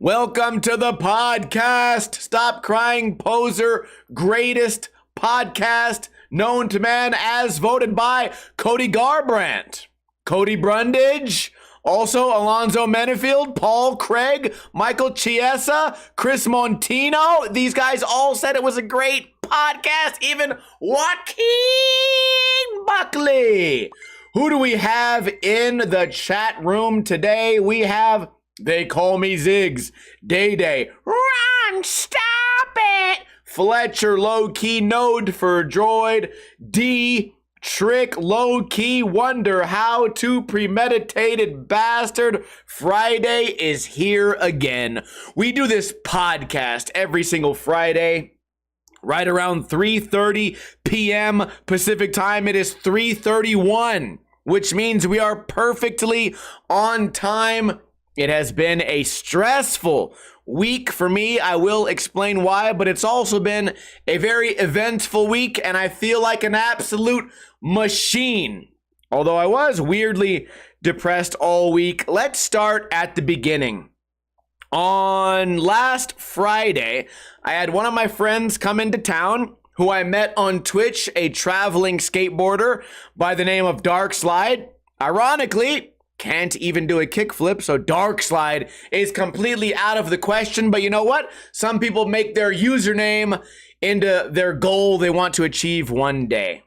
Welcome to the podcast. Stop Crying Poser, greatest podcast known to man as voted by Cody Garbrandt, Cody Brundage, also Alonzo Menefield, Paul Craig, Michael Chiesa, Chris Montino. These guys all said it was a great podcast. Even Joaquin Buckley. Who do we have in the chat room today? We have They Call Me Ziggs, Day-Day, Ron, stop it, Fletcher, Low-Key, Node for Droid, D, Trick, Low-Key, Wonder, How to, Premeditated Bastard. Friday is here again. We do this podcast every single Friday, right around 3:30 p.m. Pacific time. It is 3:31, which means we are perfectly on time. It has been a stressful week for me. I will explain why, but it's also been a very eventful week, and I feel like an absolute machine. Although I was weirdly depressed all week. Let's start at the beginning. On last Friday, I had one of my friends come into town who I met on Twitch, a traveling skateboarder by the name of Dark Slide. Ironically, can't even do a kickflip, so Dark Slide is completely out of the question. But you know what? Some people make their username into their goal they want to achieve one day.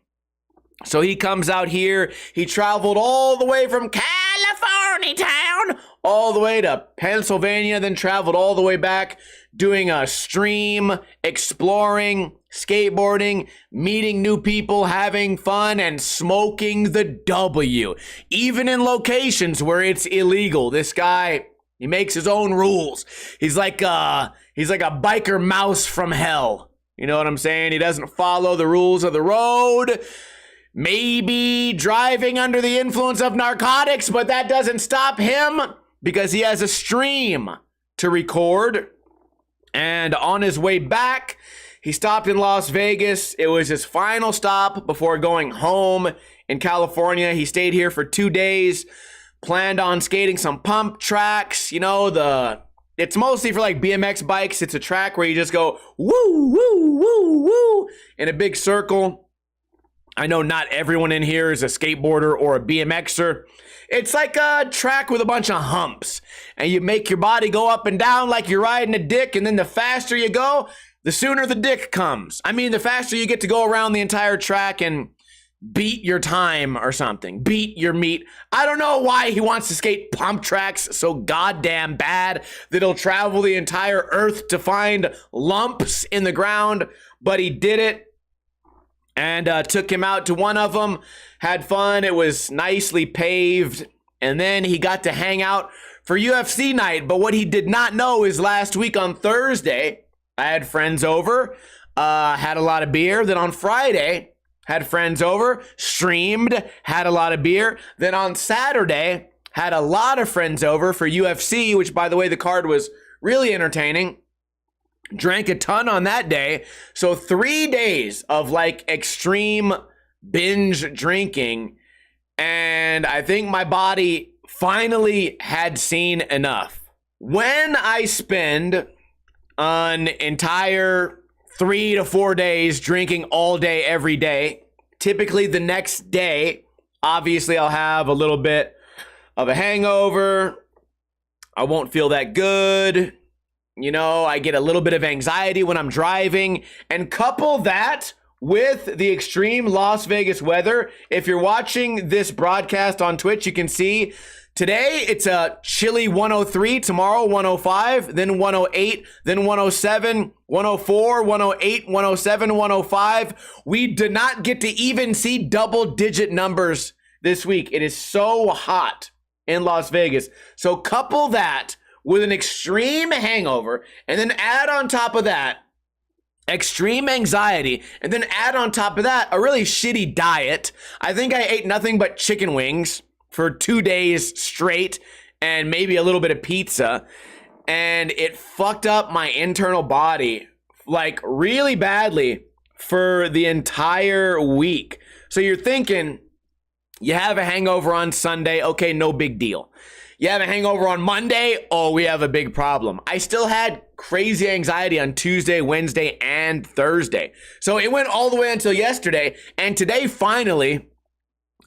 So he comes out here. He traveled all the way from California town all the way to Pennsylvania, then traveled all the way back, doing a stream, exploring, skateboarding, meeting new people, having fun, and smoking the W. Even in locations where it's illegal. This guy, he makes his own rules. He's like a biker mouse from hell. You know what I'm saying? He doesn't follow the rules of the road. Maybe driving under the influence of narcotics, but that doesn't stop him because he has a stream to record. And on his way back, he stopped in Las Vegas. It was his final stop before going home in California. He stayed here for 2 days, planned on skating some pump tracks. You know, it's mostly for like BMX bikes. It's a track where you just go woo, woo, woo, woo in a big circle. I know not everyone in here is a skateboarder or a BMXer. It's like a track with a bunch of humps, and you make your body go up and down like you're riding a dick, and then the faster you go, the sooner the dick comes. I mean, the faster you get to go around the entire track and beat your time or something. Beat your meat. I don't know why he wants to skate pump tracks so goddamn bad that he'll travel the entire earth to find lumps in the ground, but he did it. And took him out to one of them, had fun. It was nicely paved. And then he got to hang out for UFC night. But what he did not know is last week on Thursday, I had friends over, had a lot of beer. Then on Friday, had friends over, streamed, had a lot of beer. Then on Saturday, had a lot of friends over for UFC, which, by the way, the card was really entertaining. Drank a ton on that day. So 3 days of like extreme binge drinking. And I think my body finally had seen enough. When I spend an entire 3 to 4 days drinking all day, every day, typically the next day, obviously I'll have a little bit of a hangover. I won't feel that good. You know, I get a little bit of anxiety when I'm driving, and couple that with the extreme Las Vegas weather. If you're watching this broadcast on Twitch, you can see today it's a chilly 103, tomorrow 105, then 108, then 107, 104, 108, 107, 105. We did not get to even see double-digit numbers this week. It is so hot in Las Vegas. So couple that with an extreme hangover, and then add on top of that extreme anxiety, and then add on top of that a really shitty diet. I think I ate nothing but chicken wings for 2 days straight and maybe a little bit of pizza, and it fucked up my internal body like really badly for the entire week. So you're thinking you have a hangover on Sunday, okay, no big deal. You have a hangover on Monday? Oh, we have a big problem. I still had crazy anxiety on Tuesday, Wednesday, and Thursday. So it went all the way until yesterday. And today, finally,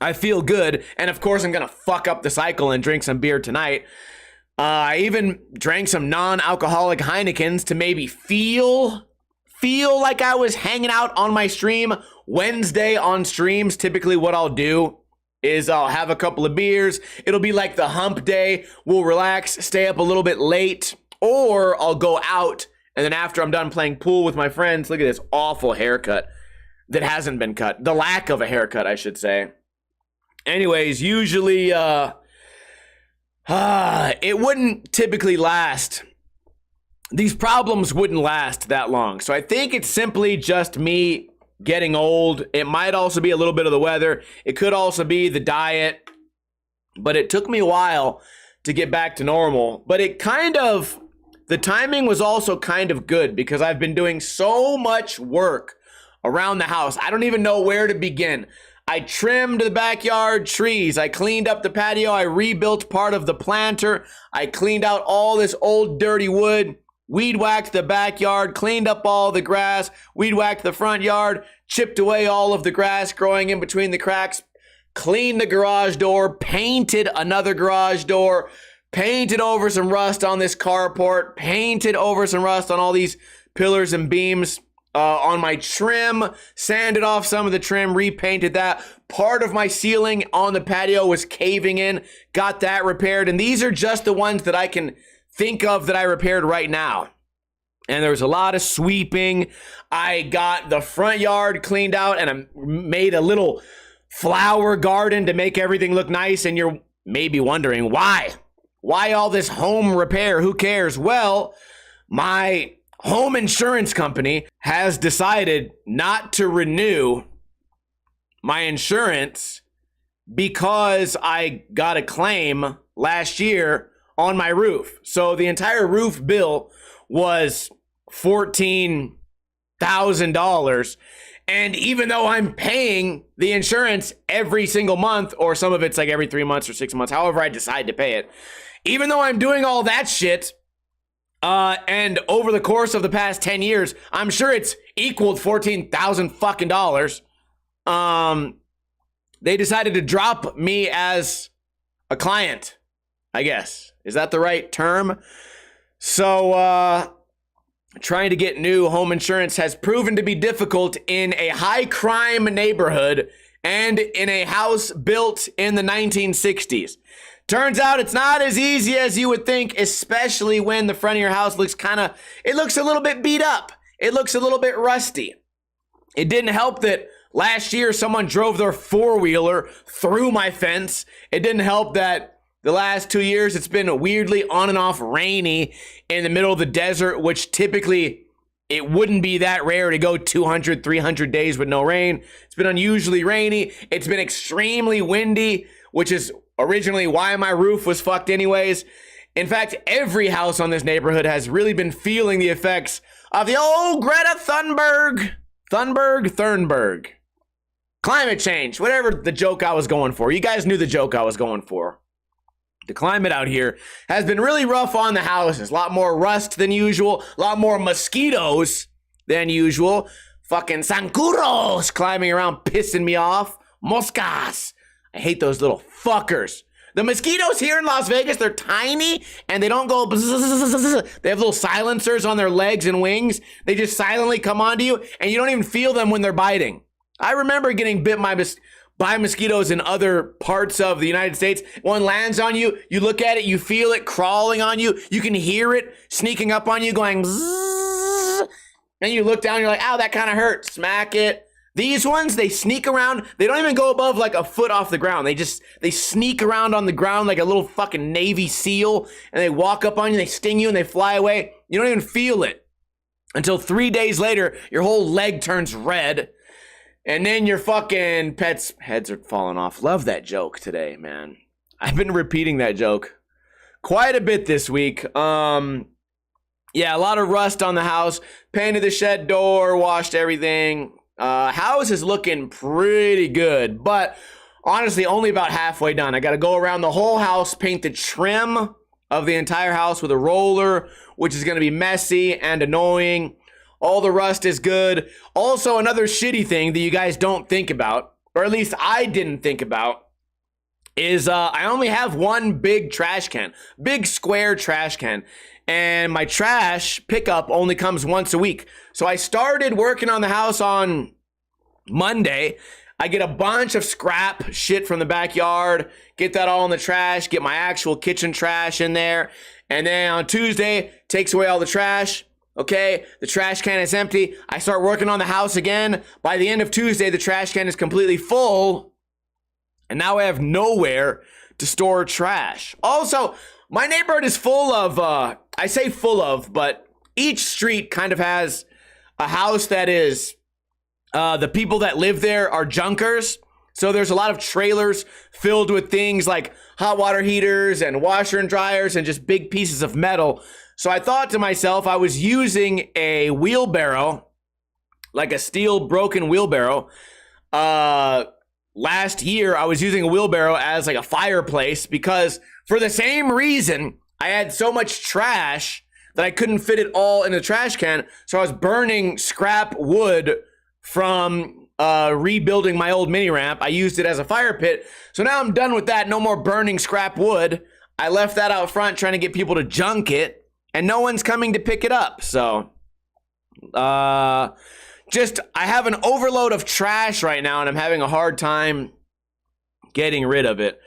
I feel good. And of course, I'm going to fuck up the cycle and drink some beer tonight. I even drank some non-alcoholic Heinekens to maybe feel like I was hanging out on my stream. Wednesday on streams, typically what I'll do is I'll have a couple of beers. It'll be like the hump day. We'll relax, stay up a little bit late, or I'll go out, and then after I'm done playing pool with my friends, look at this awful haircut that hasn't been cut. The lack of a haircut, I should say. Anyways, usually it wouldn't typically last. These problems wouldn't last that long. So I think it's simply just me getting old. It might also be a little bit of the weather. It could also be the diet. But it took me a while to get back to normal. But the timing was also kind of good because I've been doing so much work around the house. I don't even know where to begin. I trimmed the backyard trees. I cleaned up the patio. I rebuilt part of the planter. I cleaned out all this old dirty wood. Weed whacked the backyard, cleaned up all the grass, weed whacked the front yard, chipped away all of the grass growing in between the cracks, cleaned the garage door, painted another garage door, painted over some rust on this carport, painted over some rust on all these pillars and beams on my trim, sanded off some of the trim, repainted that. Part of my ceiling on the patio was caving in, got that repaired, and these are just the ones that I can think of that I repaired right now. And there was a lot of sweeping. I got the front yard cleaned out and I made a little flower garden to make everything look nice. And you're maybe wondering why? Why all this home repair? Who cares? Well, my home insurance company has decided not to renew my insurance because I got a claim last year on my roof. So the entire roof bill was $14,000. And even though I'm paying the insurance every single month, or some of it's like every 3 months or 6 months, however I decide to pay it, even though I'm doing all that shit, and over the course of the past 10 years, I'm sure it's equaled $14,000 fucking dollars. They decided to drop me as a client, I guess. Is that the right term? So, trying to get new home insurance has proven to be difficult in a high crime neighborhood and in a house built in the 1960s. Turns out it's not as easy as you would think, especially when the front of your house looks it looks a little bit beat up. It looks a little bit rusty. It didn't help that last year someone drove their four-wheeler through my fence. It didn't help that the last 2 years, it's been weirdly on and off rainy in the middle of the desert, which typically it wouldn't be that rare to go 200, 300 days with no rain. It's been unusually rainy. It's been extremely windy, which is originally why my roof was fucked anyways. In fact, every house on this neighborhood has really been feeling the effects of the old Greta Thunberg. Climate change, whatever the joke I was going for. You guys knew the joke I was going for. The climate out here has been really rough on the houses. A lot more rust than usual. A lot more mosquitoes than usual. Fucking zancudos climbing around pissing me off. Moscas. I hate those little fuckers. The mosquitoes here in Las Vegas, they're tiny and they don't go bzzz. They have little silencers on their legs and wings. They just silently come onto you and you don't even feel them when they're biting. I remember getting bit by mosquitoes in other parts of the United States. One lands on you, you look at it, you feel it crawling on you, you can hear it sneaking up on you going bzzz, and you look down, you're like, ow, that kind of hurt, smack it. These ones, they sneak around, they don't even go above like a foot off the ground. They sneak around on the ground like a little fucking Navy SEAL, and they walk up on you, they sting you, and they fly away. You don't even feel it until 3 days later, your whole leg turns red. And then your fucking pets' heads are falling off. Love that joke today, man. I've been repeating that joke quite a bit this week. Yeah, a lot of rust on the house. Painted the shed door, washed everything. House is looking pretty good. But honestly only about halfway done. I got to go around the whole house, paint the trim of the entire house with a roller, which is going to be messy and annoying. All the rust is good. Also, another shitty thing that you guys don't think about, or at least I didn't think about, is I only have one big trash can, big square trash can, and my trash pickup only comes once a week. So I started working on the house on Monday. I get a bunch of scrap shit from the backyard, get that all in the trash, get my actual kitchen trash in there, and then on Tuesday, takes away all the trash. Okay, the trash can is empty. I start working on the house again. By the end of Tuesday, the trash can is completely full, and now I have nowhere to store trash. Also, my neighborhood is full of, I say full of, but each street kind of has a house that is, the people that live there are junkers. So there's a lot of trailers filled with things like hot water heaters and washer and dryers and just big pieces of metal. So I thought to myself, I was using a wheelbarrow, like a steel broken wheelbarrow. Last year, I was using a wheelbarrow as like a fireplace because for the same reason, I had so much trash that I couldn't fit it all in the trash can. So I was burning scrap wood from rebuilding my old mini ramp. I used it as a fire pit. So now I'm done with that. No more burning scrap wood. I left that out front trying to get people to junk it, and no one's coming to pick it up. So I have an overload of trash right now, and I'm having a hard time getting rid of it.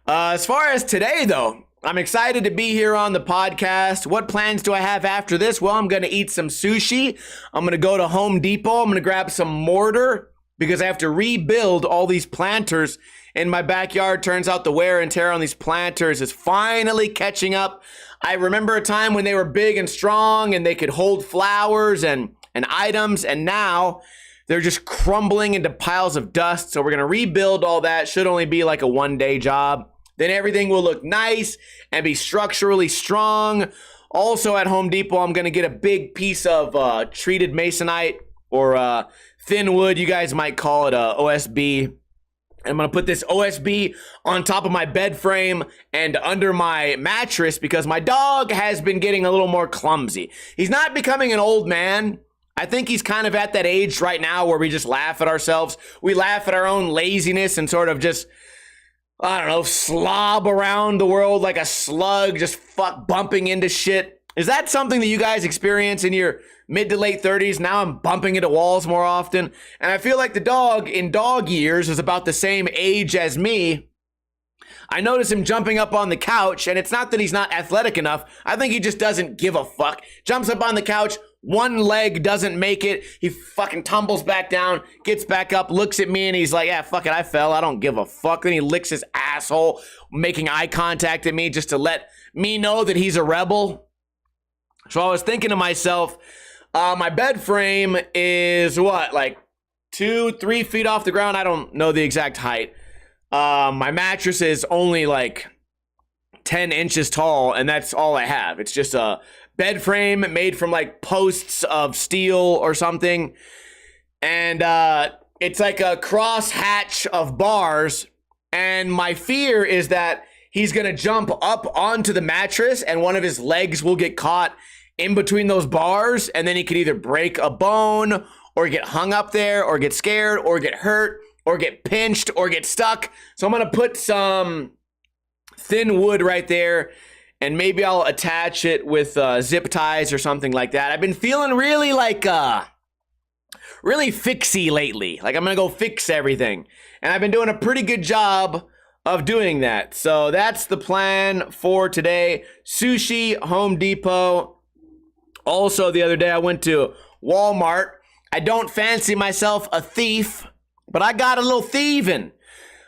As far as today, though, I'm excited to be here on the podcast. What plans do I have after this? Well, I'm going to eat some sushi. I'm going to go to Home Depot. I'm going to grab some mortar because I have to rebuild all these planters in my backyard. Turns out the wear and tear on these planters is finally catching up. I remember a time when they were big and strong and they could hold flowers and items, and now they're just crumbling into piles of dust. So we're going to rebuild all that. Should only be like a one-day job. Then everything will look nice and be structurally strong. Also at Home Depot, I'm going to get a big piece of treated masonite or thin wood. You guys might call it OSB. I'm going to put this OSB on top of my bed frame and under my mattress because my dog has been getting a little more clumsy. He's not becoming an old man. I think he's kind of at that age right now where we just laugh at ourselves. We laugh at our own laziness and sort of just, I don't know, slob around the world like a slug, just bumping into shit. Is that something that you guys experience in your mid to late 30s? Now I'm bumping into walls more often. And I feel like the dog in dog years is about the same age as me. I notice him jumping up on the couch, and it's not that he's not athletic enough. I think he just doesn't give a fuck. Jumps up on the couch, one leg doesn't make it. He fucking tumbles back down, gets back up, looks at me, and he's like, yeah, fuck it, I fell. I don't give a fuck. Then he licks his asshole, making eye contact at me just to let me know that he's a rebel. So I was thinking to myself, my bed frame is what, like 2-3 feet off the ground? I don't know the exact height. My mattress is only like 10 inches tall, and that's all I have. It's just a bed frame made from like posts of steel or something. And it's like a cross hatch of bars. And my fear is that he's going to jump up onto the mattress and one of his legs will get caught in between those bars. And then he could either break a bone or get hung up there or get scared or get hurt or get pinched or get stuck. So I'm going to put some thin wood right there, and maybe I'll attach it with zip ties or something like that. I've been feeling really like, really fixy lately. Like I'm going to go fix everything. And I've been doing a pretty good job of doing that. So that's the plan for today. Sushi, Home Depot. Also, the other day I went to Walmart. I don't fancy myself a thief, but I got a little thieving.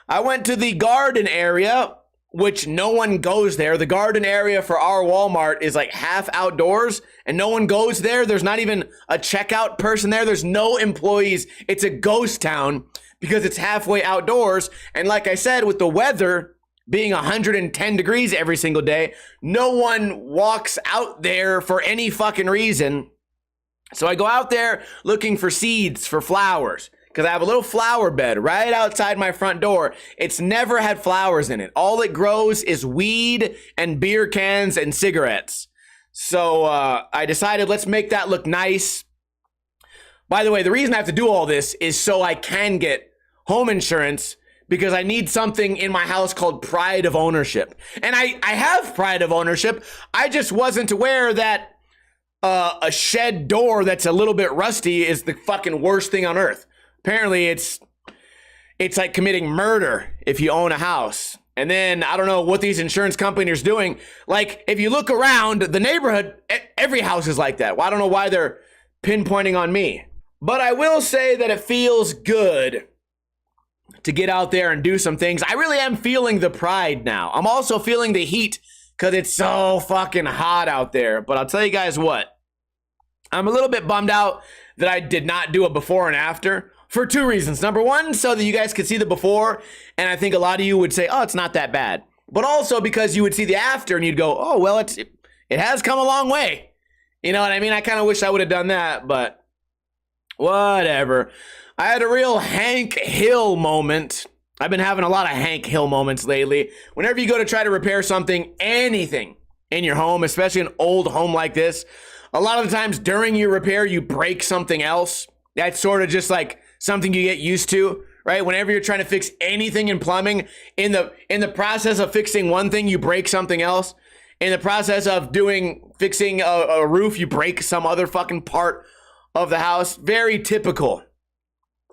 I went to the garden area, which no one goes there. The garden area for our Walmart is like half outdoors and no one goes there. There's not even a checkout person there. There's no employees. It's a ghost town because it's halfway outdoors. And like I said, with the weather being 110 degrees every single day, no one walks out there for any fucking reason. So I go out there looking for seeds for flowers. because I have a little flower bed right outside my front door. It's never had flowers in it. All it grows is weed and beer cans and cigarettes. So I decided, let's make that look nice. By the way, the reason I have to do all this is so I can get home insurance, because I need something in my house called pride of ownership. And I have pride of ownership. I just wasn't aware that a shed door that's a little bit rusty is the fucking worst thing on earth. Apparently it's like committing murder if you own a house. And then I don't know what these insurance companies are doing. Like, if you look around the neighborhood, every house is like that. Well, I don't know why they're pinpointing on me. But I will say that it feels good to get out there and do some things. I really am feeling the pride now. I'm also feeling the heat because it's so fucking hot out there. But I'll tell you guys what, I'm a little bit bummed out that I did not do a before and after for two reasons. Number one, so that you guys could see the before, and I think a lot of you would say, oh, it's not that bad. But also because you would see the after and you'd go, oh, well, it has come a long way. You know what I mean? I kind of wish I would have done that, but whatever. I had a real Hank Hill moment. I've been having a lot of Hank Hill moments lately. Whenever you go to try to repair something, anything in your home, especially an old home like this, a lot of the times during your repair, you break something else. That's sort of just like something you get used to, right? Whenever you're trying to fix anything in plumbing, in the process of fixing one thing, you break something else. In the process of fixing a roof, you break some other fucking part of the house. Very typical.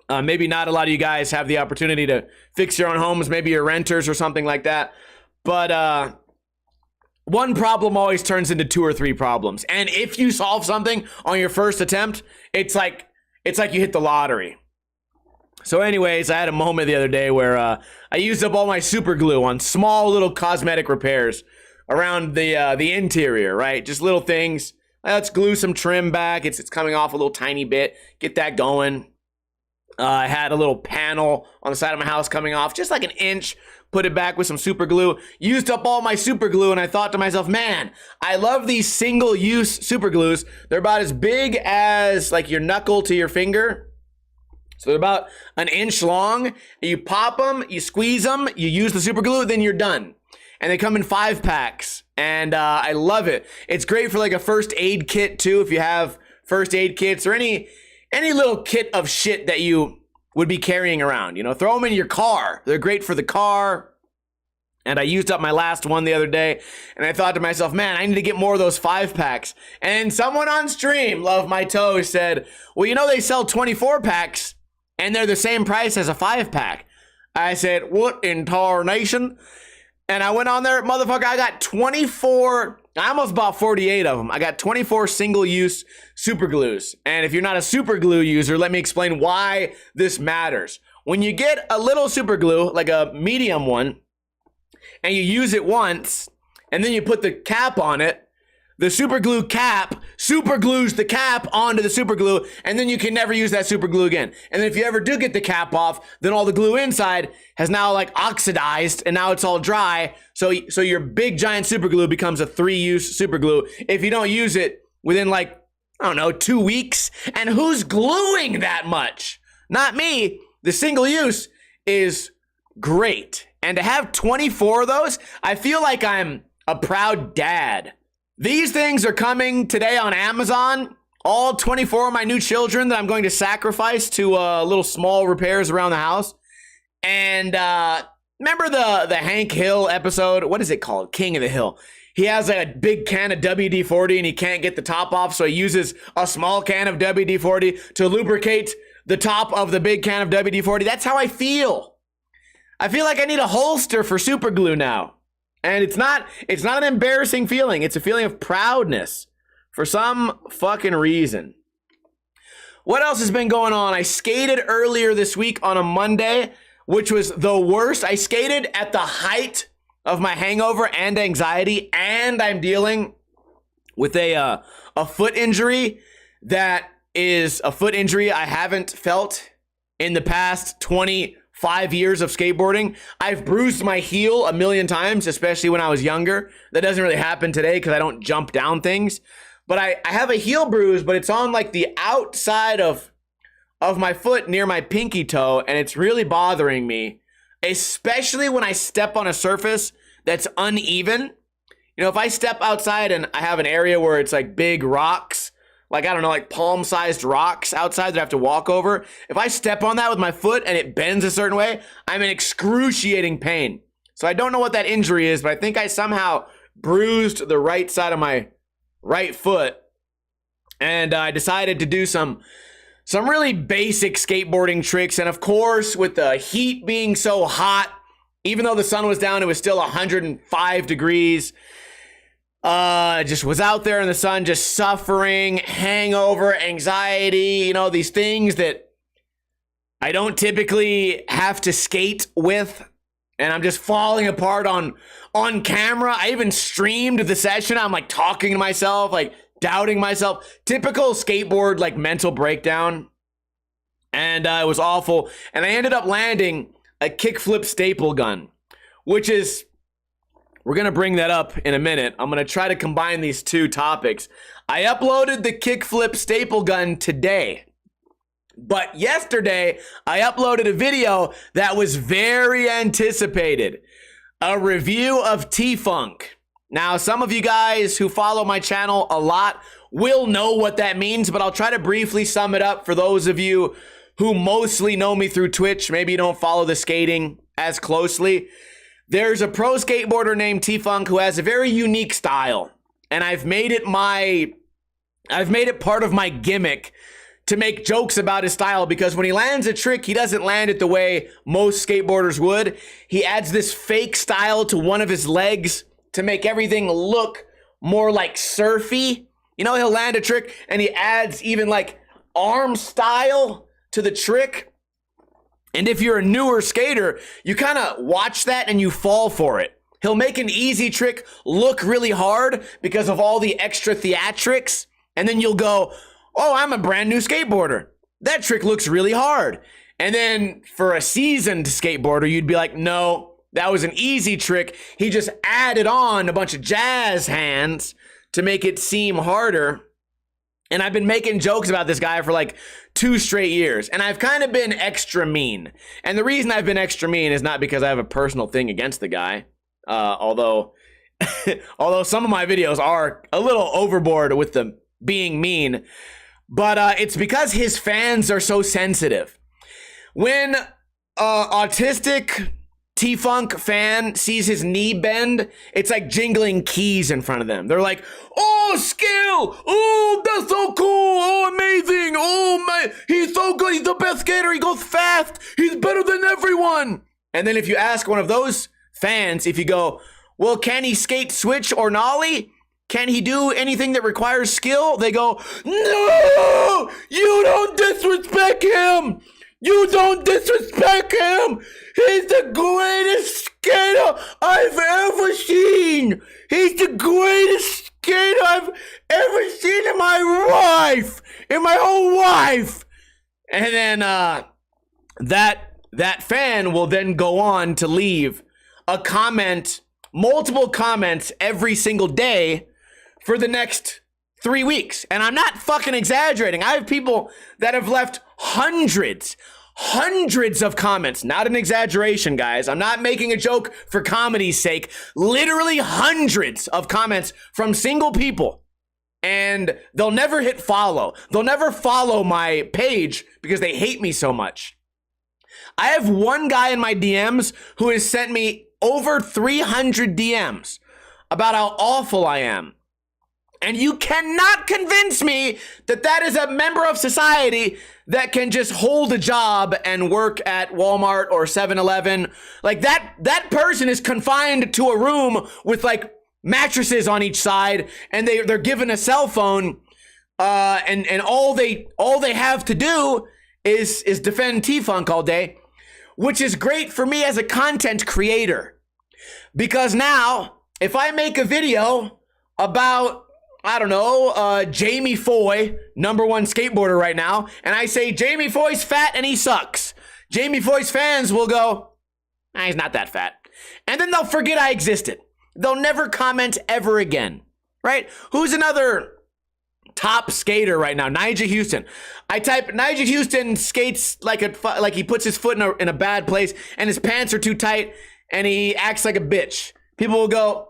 Maybe not a lot of you guys have the opportunity to fix your own homes. Maybe you're renters or something like that. But one problem always turns into two or three problems. And if you solve something on your first attempt, it's like you hit the lottery. So anyways, I had a moment the other day where I used up all my super glue on small little cosmetic repairs around the interior, right? Just little things. Let's glue some trim back. It's coming off a little tiny bit. Get that going. I had a little panel on the side of my house coming off, just like an inch. Put it back with some super glue. Used up all my super glue, and I thought to myself, man, I love these single-use super glues. They're about as big as like your knuckle to your finger. So they're about an inch long. You pop them, you squeeze them, you use the super glue, then you're done. And they come in 5-packs, and I love it. It's great for like a first aid kit too, if you have first aid kits or any little kit of shit that you would be carrying around. You know, throw them in your car. They're great for the car. And I used up my last one the other day, and I thought to myself, man, I need to get more of those 5-packs. And someone on stream, Love My Toes, said, well, you know, they sell 24-packs, and they're the same price as a 5-pack. I said, what in tarnation? And I went on there, motherfucker, I got 24, I almost bought 48 of them. I got 24 single-use super glues. And if you're not a super glue user, let me explain why this matters. When you get a little super glue, like a medium one, and you use it once, and then you put the cap on it, the super glue cap super glues the cap onto the super glue, and then you can never use that super glue again. And then if you ever do get the cap off, then all the glue inside has now like oxidized, and now it's all dry. So your big giant super glue becomes a 3-use super glue if you don't use it within like, I don't know, 2 weeks. And who's gluing that much? Not me. The single use is great. And to have 24 of those, I feel like I'm a proud dad. These things are coming today on Amazon. All 24 of my new children that I'm going to sacrifice to little small repairs around the house. And remember the Hank Hill episode? What is it called? King of the Hill. He has a big can of WD-40 and he can't get the top off, so he uses a small can of WD-40 to lubricate the top of the big can of WD-40. That's how I feel. I feel like I need a holster for super glue now. And it's not an embarrassing feeling. It's a feeling of proudness for some fucking reason. What else has been going on? I skated earlier this week on a Monday, which was the worst. I skated at the height of my hangover and anxiety, and I'm dealing with a foot injury that is a foot injury I haven't felt in the past 25 years of skateboarding. I've bruised my heel a million times, especially when I was younger. That doesn't really happen today because I don't jump down things. But I have a heel bruise, but it's on like the outside of of my foot near my pinky toe, and it's really bothering me, especially when I step on a surface that's uneven. You know, if I step outside and I have an area where it's like big rocks, like, I don't know, like palm-sized rocks outside that I have to walk over. If I step on that with my foot and it bends a certain way, I'm in excruciating pain. So I don't know what that injury is, but I think I somehow bruised the right side of my right foot. And I decided to do some really basic skateboarding tricks. And of course, with the heat being so hot, even though the sun was down, it was still 105 degrees. Just was out there in the sun, just suffering, hangover, anxiety, you know, these things that I don't typically have to skate with. And I'm just falling apart on camera. I even streamed the session. I'm like talking to myself, like doubting myself. Typical skateboard, like mental breakdown. And it was awful. And I ended up landing a kickflip staple gun, which is, we're going to bring that up in a minute. I'm going to try to combine these two topics. I uploaded the kickflip staple gun today. But yesterday, I uploaded a video that was very anticipated. A review of T-Funk. Now, some of you guys who follow my channel a lot will know what that means, but I'll try to briefly sum it up for those of you who mostly know me through Twitch. Maybe you don't follow the skating as closely. There's a pro skateboarder named T-Funk who has a very unique style, and I've made it part of my gimmick to make jokes about his style, because when he lands a trick, he doesn't land it the way most skateboarders would. He adds this fake style to one of his legs to make everything look more like surfy. You know, he'll land a trick and he adds even like arm style to the trick. And if you're a newer skater, you kind of watch that and you fall for it. He'll make an easy trick look really hard because of all the extra theatrics. And then you'll go, oh, I'm a brand new skateboarder. That trick looks really hard. And then for a seasoned skateboarder, you'd be like, no, that was an easy trick. He just added on a bunch of jazz hands to make it seem harder. And I've been making jokes about this guy for like 2 straight years. And I've kind of been extra mean. And the reason I've been extra mean is not because I have a personal thing against the guy. Although some of my videos are a little overboard with the being mean. But it's because his fans are so sensitive. When autistic T-Funk fan sees his knee bend, it's like jingling keys in front of them. They're like, oh, skill! Oh, that's so cool! Oh, amazing! Oh, my, he's so good! He's the best skater! He goes fast! He's better than everyone! And then if you ask one of those fans, if you go, well, can he skate switch or nollie? Can he do anything that requires skill? They go, no! You don't disrespect him! You don't disrespect him! He's the greatest skater I've ever seen! He's the greatest skater I've ever seen in my life! In my whole life! And then that fan will then go on to leave a comment, multiple comments every single day for the next 3 weeks. And I'm not fucking exaggerating. I have people that have left hundreds of comments. Not an exaggeration, guys. I'm not making a joke for comedy's sake. Literally hundreds of comments from single people. And they'll never hit follow. They'll never follow my page because they hate me so much. I have one guy in my DMs who has sent me over 300 DMs about how awful I am. And you cannot convince me that that is a member of society that can just hold a job and work at Walmart or 7-Eleven. Like that person is confined to a room with like mattresses on each side, and they're given a cell phone, and all they have to do is defend T-Funk all day, which is great for me as a content creator. Because now, if I make a video about, I don't know, Jamie Foy, #1 skateboarder right now, and I say Jamie Foy's fat and he sucks, Jamie Foy's fans will go, he's not that fat. And then they'll forget I existed. They'll never comment ever again, right? Who's another top skater right now, Nyjah Huston. I type Nyjah Huston skates like he puts his foot in a bad place and his pants are too tight and he acts like a bitch. People will go,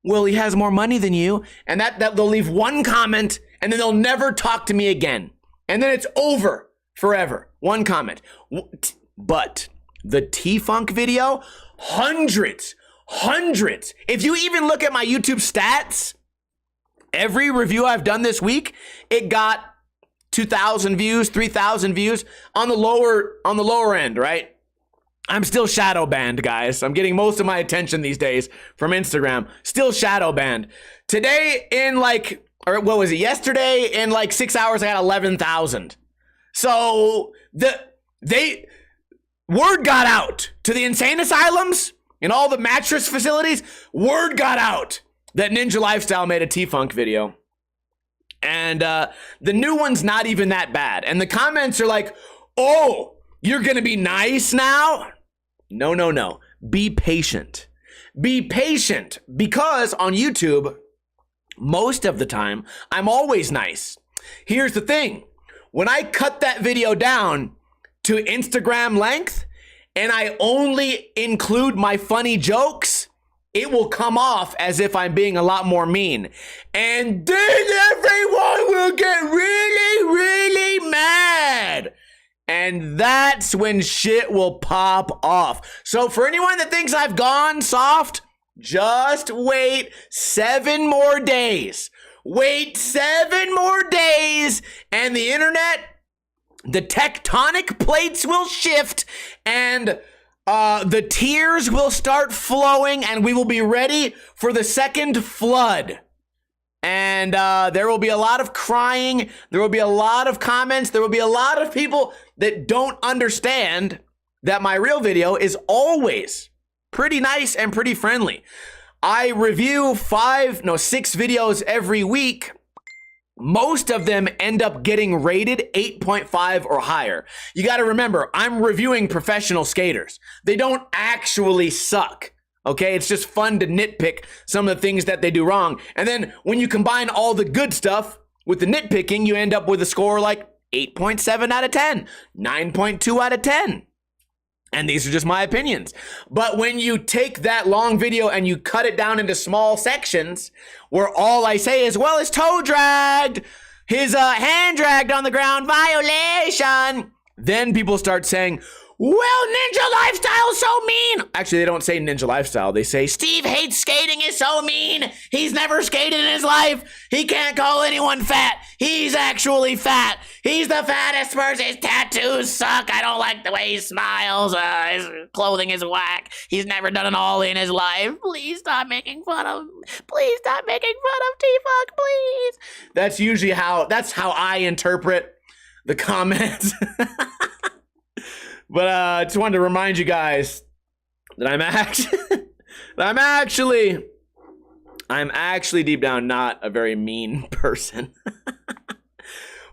well, he has more money than you, and that they'll leave one comment and then they'll never talk to me again. And then it's over forever. One comment. But the T-Funk video, hundreds. If you even look at my YouTube stats, every review I've done this week, it got 2,000 views, 3,000 views on the lower end, right? I'm still shadow banned, guys. I'm getting most of my attention these days from Instagram. Still shadow banned. Today yesterday in like 6 hours, I got 11,000. So word got out to the insane asylums and all the mattress facilities. Word got out that Ninja Lifestyle made a T-Funk video. And the new one's not even that bad. And the comments are like, oh, you're going to be nice now? No. Be patient. Be patient, because on YouTube, most of the time, I'm always nice. Here's the thing. When I cut that video down to Instagram length and I only include my funny jokes, it will come off as if I'm being a lot more mean. And then everyone will get really mad. And that's when shit will pop off. So for anyone that thinks I've gone soft, just wait 7 more days. Wait 7 more days and the internet, the tectonic plates will shift and the tears will start flowing and we will be ready for the second flood. And there will be a lot of crying. There will be a lot of comments. There will be a lot of people that don't understand that my real video is always pretty nice and pretty friendly. I review 6 videos every week. Most of them end up getting rated 8.5 or higher. You got to remember, I'm reviewing professional skaters. They don't actually suck. Okay, it's just fun to nitpick some of the things that they do wrong. And then when you combine all the good stuff with the nitpicking, you end up with a score like 8.7 out of 10, 9.2 out of 10. And these are just my opinions. But when you take that long video and you cut it down into small sections where all I say is, well, his toe dragged, his hand dragged on the ground, violation, then people start saying, well, Ninja Lifestyle's so mean. Actually, they don't say Ninja Lifestyle. They say, Steve hates skating, is so mean. He's never skated in his life. He can't call anyone fat. He's actually fat. He's the fattest person. His tattoos suck. I don't like the way he smiles. His clothing is whack. He's never done an ollie in his life. Please stop making fun of him. Please stop making fun of T-Funk, please. That's usually how I interpret the comments. But I just wanted to remind you guys that I'm actually deep down not a very mean person.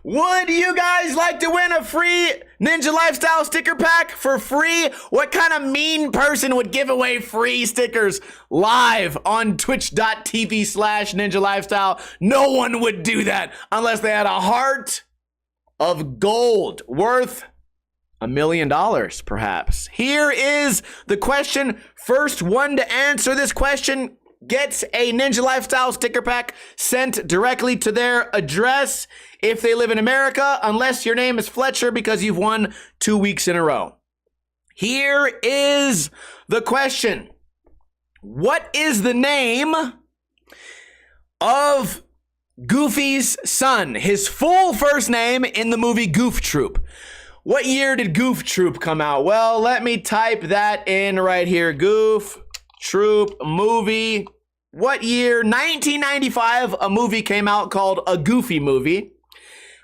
Would you guys like to win a free Ninja Lifestyle sticker pack for free? What kind of mean person would give away free stickers live on twitch.tv/Ninja Lifestyle? No one would do that unless they had a heart of gold worth $1 million, perhaps. Here is the question. First one to answer this question gets a Ninja Lifestyle sticker pack sent directly to their address if they live in America, unless your name is Fletcher because you've won 2 weeks in a row. Here is the question. What is the name of Goofy's son? His full first name in the movie Goof Troop. What year did Goof Troop come out? Well, let me type that in right here. Goof Troop movie. What year? 1995, a movie came out called A Goofy Movie,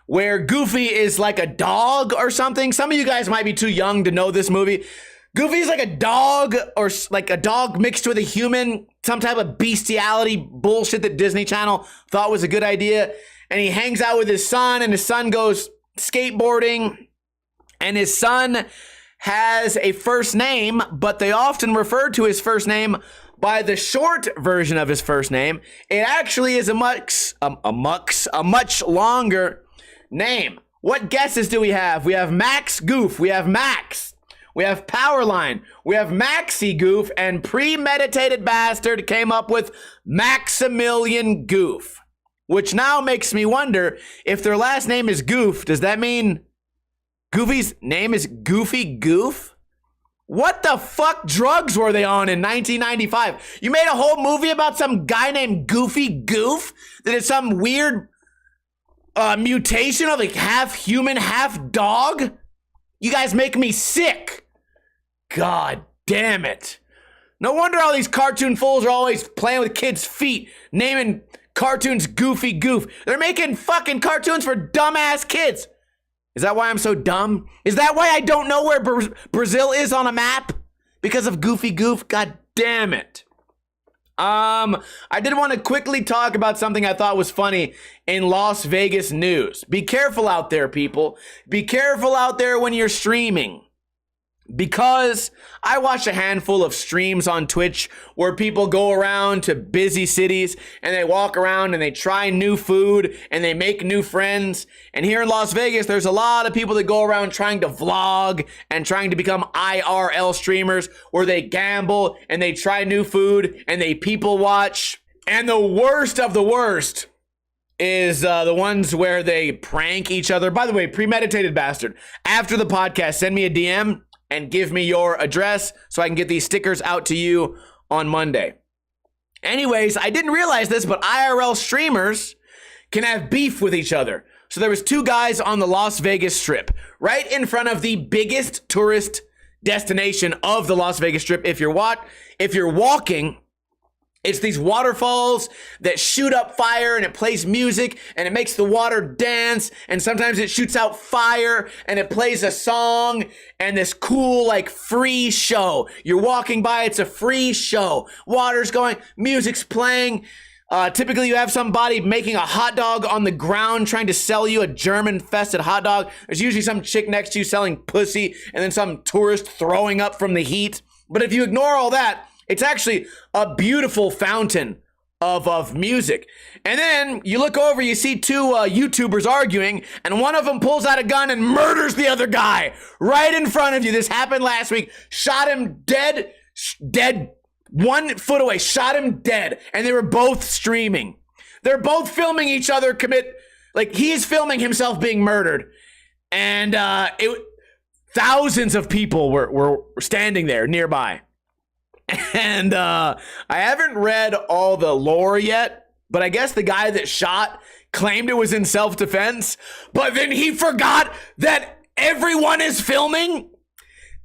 where Goofy is like a dog or something. Some of you guys might be too young to know this movie. Goofy is like a dog, or like a dog mixed with a human, some type of bestiality bullshit that Disney Channel thought was a good idea. And he hangs out with his son, and his son goes skateboarding. And his son has a first name, but they often refer to his first name by the short version of his first name, it actually is a much longer name. What guesses do we have? We have Max Goof. We have Max. We have Powerline. We have Maxi Goof. And Premeditated Bastard came up with Maximilian Goof. Which now makes me wonder, if their last name is Goof, does that mean Goofy's name is Goofy Goof? What the fuck drugs were they on in 1995? You made a whole movie about some guy named Goofy Goof? That is some weird mutation of like half human, half dog? You guys make me sick. God damn it. No wonder all these cartoon fools are always playing with kids' feet, naming cartoons Goofy Goof. They're making fucking cartoons for dumbass kids. Is that why I'm so dumb? Is that why I don't know where Brazil is on a map? Because of Goofy Goof? God damn it. I did want to quickly talk about something I thought was funny in Las Vegas news. Be careful out there, people. Be careful out there when you're streaming. Because I watch a handful of streams on Twitch where people go around to busy cities and they walk around and they try new food and they make new friends. And here in Las Vegas, there's a lot of people that go around trying to vlog and trying to become IRL streamers where they gamble and they try new food and they people watch. And the worst of the worst is the ones where they prank each other. By the way, Premeditated Bastard, after the podcast, send me a DM and give me your address so I can get these stickers out to you on Monday. Anyways, I didn't realize this, but IRL streamers can have beef with each other. So there was two guys on the Las Vegas Strip, right in front of the biggest tourist destination of the Las Vegas Strip. If you're walking, it's these waterfalls that shoot up fire and it plays music and it makes the water dance. And sometimes it shoots out fire and it plays a song and this cool like free show. You're walking by, it's a free show. Water's going, music's playing. Typically you have somebody making a hot dog on the ground trying to sell you a German-infested hot dog. There's usually some chick next to you selling pussy and then some tourist throwing up from the heat. But if you ignore all that, it's actually a beautiful fountain of music. And then you look over, you see two YouTubers arguing, and one of them pulls out a gun and murders the other guy right in front of you. This happened last week. Shot him dead, 1 foot away, shot him dead. And they were both streaming. They're both filming each other commit, like he's filming himself being murdered. And thousands of people were standing there nearby. And I haven't read all the lore yet, but I guess the guy that shot claimed it was in self-defense, but then he forgot that everyone is filming.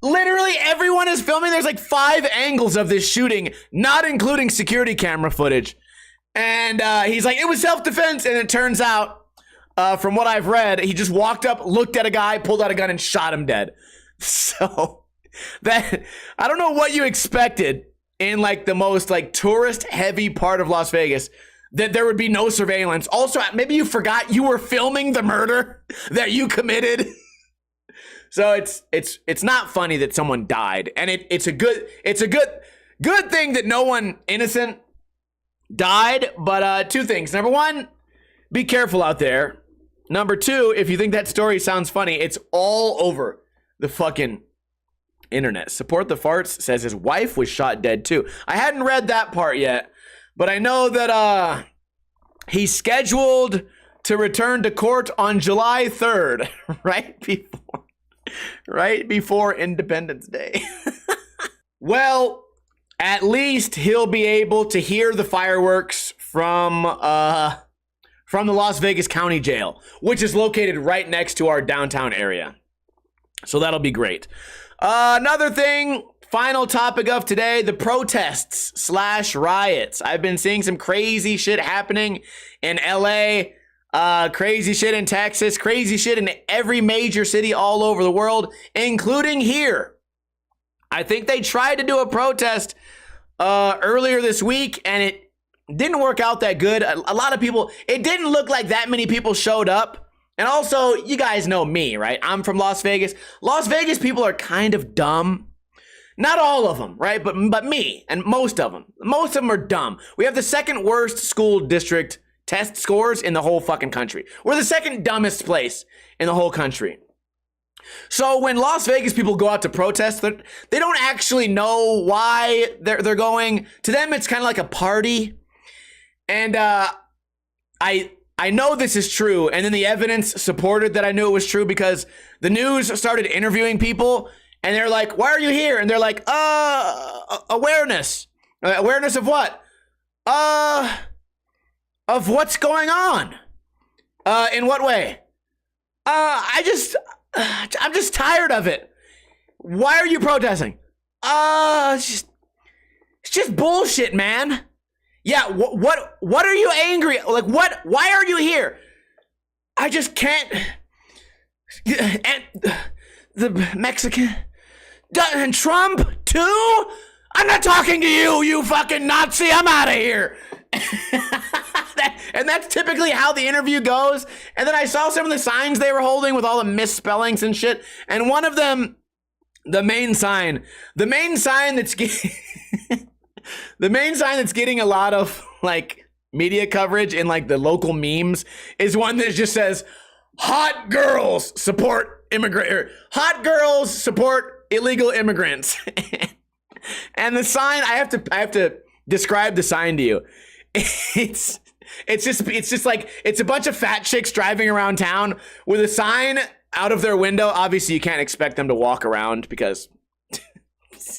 Literally everyone is filming. There's like 5 angles of this shooting, not including security camera footage. And he's like, it was self-defense. And it turns out, from what I've read, he just walked up, looked at a guy, pulled out a gun and shot him dead. So that, I don't know what you expected in like the most like tourist heavy part of Las Vegas, that there would be no surveillance. Also, maybe you forgot you were filming the murder that you committed. So it's not funny that someone died, and it's a good thing that no one innocent died. But 2 things. Number 1, be careful out there. Number 2, if you think that story sounds funny, it's all over the fucking internet. Support the Farts says his wife was shot dead too. I hadn't read that part yet, but I know that he's scheduled to return to court on July 3rd, right before Independence Day. Well, at least he'll be able to hear the fireworks from the Las Vegas County Jail, which is located right next to our downtown area. So that'll be great. Another thing, final topic of today, the protests / riots. I've been seeing some crazy shit happening in LA, crazy shit in Texas, crazy shit in every major city all over the world, including here. I think they tried to do a protest earlier this week, and it didn't work out that good. A lot of people, it didn't look like that many people showed up. And also, you guys know me, right? I'm from Las Vegas. Las Vegas people are kind of dumb. Not all of them, right? But me and most of them. Most of them are dumb. We have the second worst school district test scores in the whole fucking country. We're the second dumbest place in the whole country. So when Las Vegas people go out to protest, they don't actually know why they're going. To them, it's kind of like a party. And I know this is true, and then the evidence supported that I knew it was true because the news started interviewing people, and they're like, "Why are you here?" And they're like, awareness. Awareness of what? Of what's going on. In what way? I'm just tired of it. Why are you protesting? It's just bullshit, man. Yeah, what are you angry? Like, why are you here? I just can't. And the Mexican and Trump too? I'm not talking to you, you fucking Nazi. I'm out of here. And that's typically how the interview goes. And then I saw some of the signs they were holding with all the misspellings and shit. And one of them, the main sign that's the main sign that's getting a lot of like media coverage in like the local memes is one that just says, "Hot girls support hot girls support illegal immigrants." And the sign, I have to describe the sign to you. It's just like, it's a bunch of fat chicks driving around town with a sign out of their window. Obviously you can't expect them to walk around because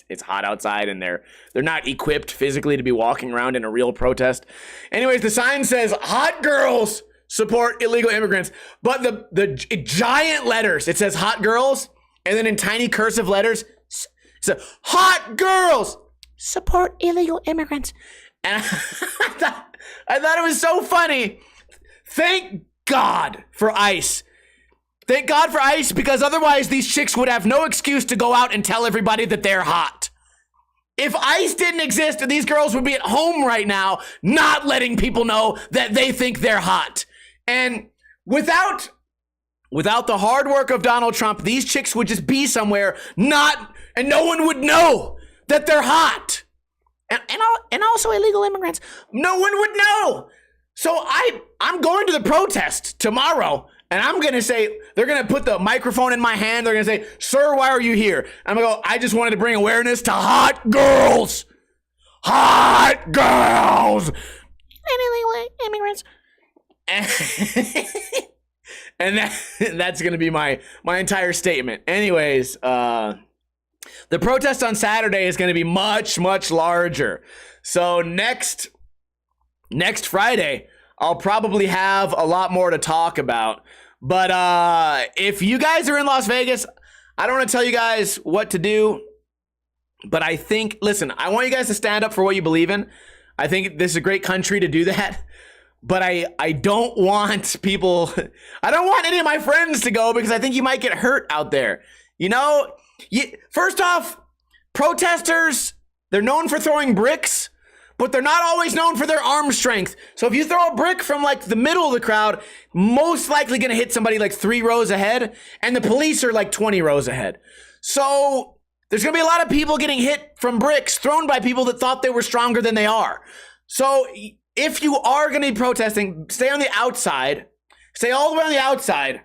it's hot outside and they're not equipped physically to be walking around in a real protest. Anyways, the sign says, "Hot girls support illegal immigrants," but the giant letters, it says "hot girls," and then in tiny cursive letters, so "hot girls support illegal immigrants." And I thought it was so funny. Thank God for ICE. Thank God for ICE, because otherwise these chicks would have no excuse to go out and tell everybody that they're hot. If ICE didn't exist, these girls would be at home right now, not letting people know that they think they're hot. And without the hard work of Donald Trump, these chicks would just be somewhere and no one would know that they're hot. And also illegal immigrants. No one would know. So I'm going to the protest tomorrow, and I'm going to say, they're going to put the microphone in my hand. They're going to say, "Sir, why are you here?" I'm going to go, "I just wanted to bring awareness to hot girls. Hot girls. And illegal immigrants." And that's going to be my entire statement. Anyways, the protest on Saturday is going to be much, much larger. So next Friday, I'll probably have a lot more to talk about. But if you guys are in Las Vegas, I don't want to tell you guys what to do. But I think, listen, I want you guys to stand up for what you believe in. I think this is a great country to do that. But I don't want people, I don't want any of my friends to go because I think you might get hurt out there. You know, first off, protesters, they're known for throwing bricks, but they're not always known for their arm strength. So if you throw a brick from like the middle of the crowd, most likely gonna hit somebody like 3 rows ahead, and the police are like 20 rows ahead. So there's gonna be a lot of people getting hit from bricks thrown by people that thought they were stronger than they are. So if you are gonna be protesting, stay on the outside, stay all the way on the outside,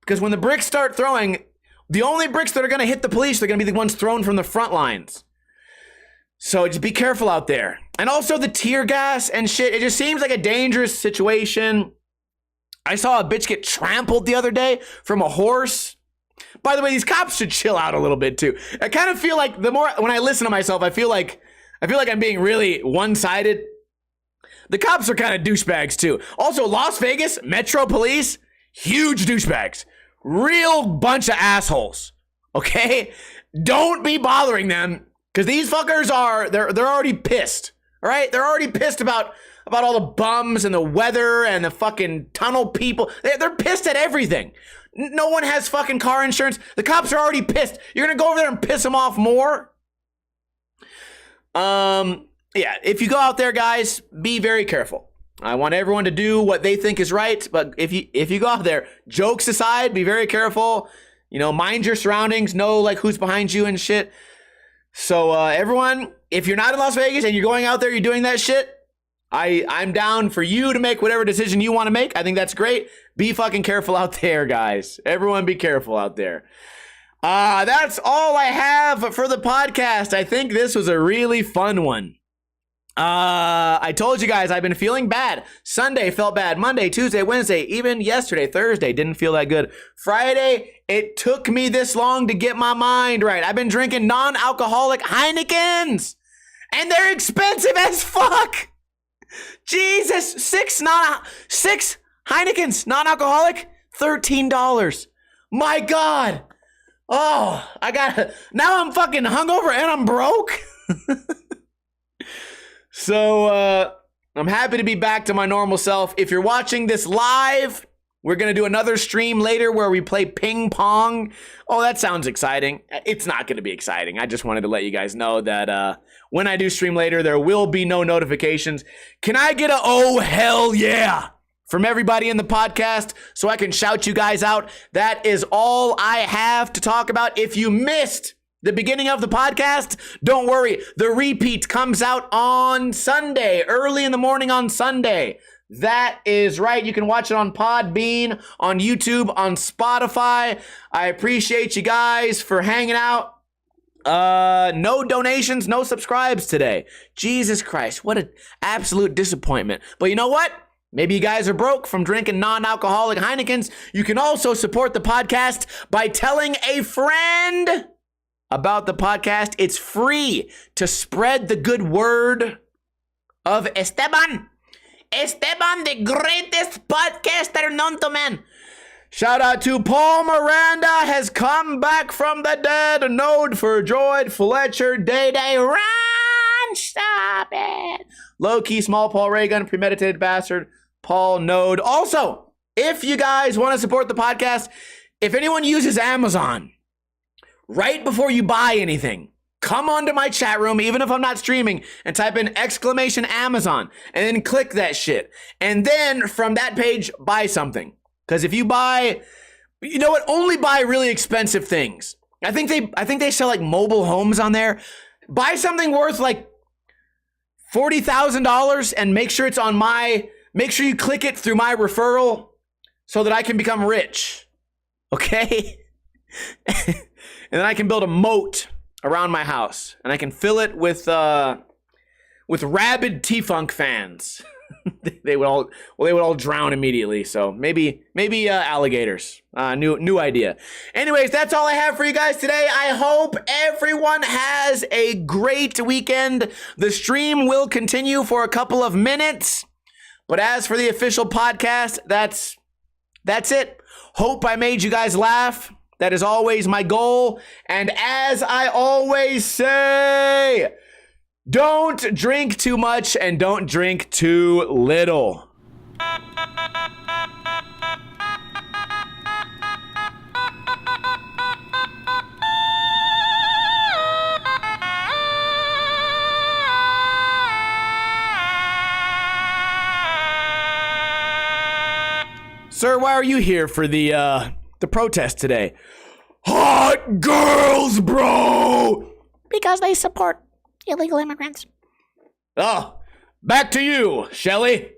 because when the bricks start throwing, the only bricks that are going to hit the police are going to be the ones thrown from the front lines. So just be careful out there. And also the tear gas and shit. It just seems like a dangerous situation. I saw a bitch get trampled the other day from a horse. By the way, these cops should chill out a little bit too. I kind of feel like the more, when I listen to myself, I feel like I'm being really one-sided. The cops are kind of douchebags too. Also, Las Vegas, Metro Police, huge douchebags. Real bunch of assholes, okay? Don't be bothering them, because these fuckers they're already pissed, all right? They're already pissed about all the bums and the weather and the fucking tunnel people. They're pissed at everything. No one has fucking car insurance. The cops are already pissed. You're gonna go over there and piss them off more? Yeah, if you go out there, guys, be very careful. I want everyone to do what they think is right, but if you go out there, jokes aside, be very careful. You know, mind your surroundings, know like who's behind you and shit. So everyone, if you're not in Las Vegas and you're going out there, you're doing that shit, I'm down for you to make whatever decision you want to make. I think that's great. Be fucking careful out there, guys. Everyone be careful out there. That's all I have for the podcast. I think this was a really fun one. I told you guys I've been feeling bad. Sunday felt bad. Monday, Tuesday, Wednesday, even yesterday, Thursday, didn't feel that good. Friday, it took me this long to get my mind right. I've been drinking non-alcoholic Heinekens, and they're expensive as fuck. Jesus, six Heinekens, non-alcoholic, $13. My God. Oh, now I'm fucking hungover and I'm broke. So, I'm happy to be back to my normal self. If you're watching this live, we're going to do another stream later where we play ping pong. Oh, that sounds exciting. It's not going to be exciting. I just wanted to let you guys know that when I do stream later, there will be no notifications. Can I get a oh, hell yeah from everybody in the podcast so I can shout you guys out? That is all I have to talk about. If you missed the beginning of the podcast, don't worry. The repeat comes out on Sunday, early in the morning on Sunday. That is right. You can watch it on Podbean, on YouTube, on Spotify. I appreciate you guys for hanging out. No donations, no subscribes today. Jesus Christ, what an absolute disappointment. But you know what? Maybe you guys are broke from drinking non-alcoholic Heinekens. You can also support the podcast by telling a friend about the podcast. It's free to spread the good word of Esteban. Esteban, the greatest podcaster known to man. Shout out to Paul Miranda has come back from the dead. Node for Droid, Fletcher, Day Day, Run, Stop It. Low key, small Paul Raygun, premeditated bastard, Paul Node. Also, if you guys want to support the podcast, if anyone uses Amazon, right before you buy anything, come onto my chat room, even if I'm not streaming, and type in exclamation Amazon, and then click that shit. And then from that page, buy something. Because if you buy, you know what? Only buy really expensive things. I think they sell like mobile homes on there. Buy something worth like $40,000 and make sure make sure you click it through my referral so that I can become rich. Okay? And then I can build a moat around my house, and I can fill it with rabid T-Funk fans. they would all drown immediately. So maybe alligators. New idea. Anyways, that's all I have for you guys today. I hope everyone has a great weekend. The stream will continue for a couple of minutes, but as for the official podcast, that's it. Hope I made you guys laugh. That is always my goal. And as I always say, don't drink too much and don't drink too little. Sir, why are you here for the protest today? Hot girls, bro! Because they support illegal immigrants. Oh, back to you, Shelly.